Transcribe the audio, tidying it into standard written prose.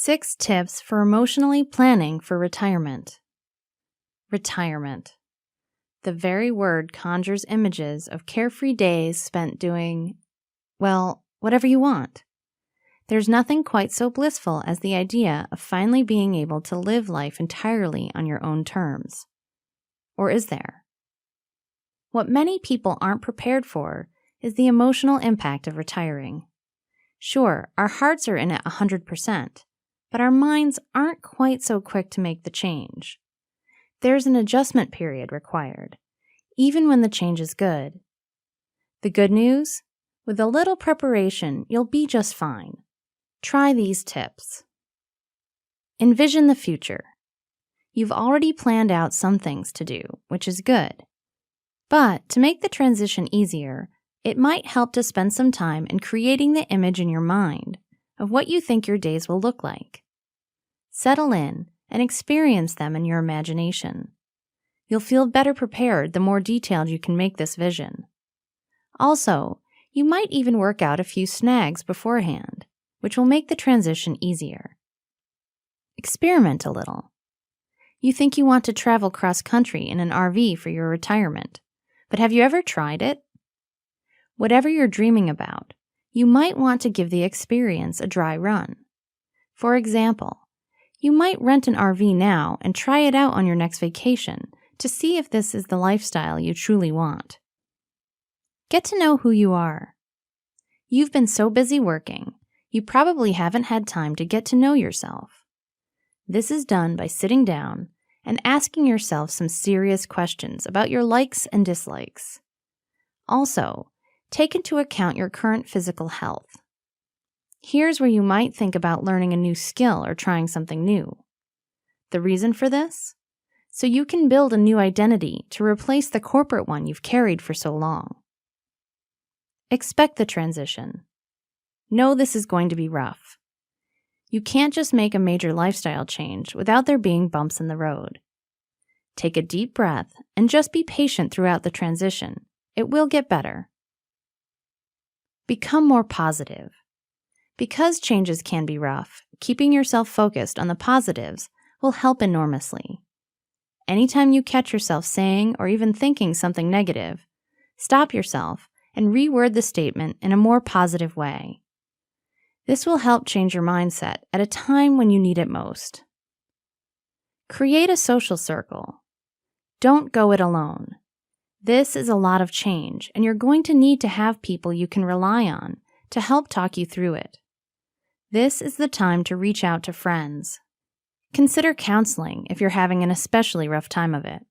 6 tips for emotionally planning for retirement. Retirement. The very word conjures images of carefree days spent doing, well, whatever you want. There's nothing quite so blissful as the idea of finally being able to live life entirely on your own terms. Or is there? What many people aren't prepared for is the emotional impact of retiring. Sure, our hearts are in it 100%, but our minds aren't quite so quick to make the change. There's an adjustment period required, even when the change is good. The good news? With a little preparation, you'll be just fine. Try these tips. Envision the future. You've already planned out some things to do, which is good. But to make the transition easier, it might help to spend some time in creating the image in your mind of what you think your days will look like. Settle in and experience them in your imagination. You'll feel better prepared the more detailed you can make this vision. Also, you might even work out a few snags beforehand, which will make the transition easier. Experiment a little. You think you want to travel cross-country in an RV for your retirement, but have you ever tried it? Whatever you're dreaming about, you might want to give the experience a dry run. For example, you might rent an RV now and try it out on your next vacation to see if this is the lifestyle you truly want. Get to know who you are. You've been so busy working, you probably haven't had time to get to know yourself. This is done by sitting down and asking yourself some serious questions about your likes and dislikes. Also, take into account your current physical health. Here's where you might think about learning a new skill or trying something new. The reason for this? So you can build a new identity to replace the corporate one you've carried for so long. Expect the transition. Know this is going to be rough. You can't just make a major lifestyle change without there being bumps in the road. Take a deep breath and just be patient throughout the transition. It will get better. Become more positive. Because changes can be rough, keeping yourself focused on the positives will help enormously. Anytime you catch yourself saying or even thinking something negative, stop yourself and reword the statement in a more positive way. This will help change your mindset at a time when you need it most. Create a social circle. Don't go it alone. This is a lot of change, and you're going to need to have people you can rely on to help talk you through it. This is the time to reach out to friends. Consider counseling if you're having an especially rough time of it.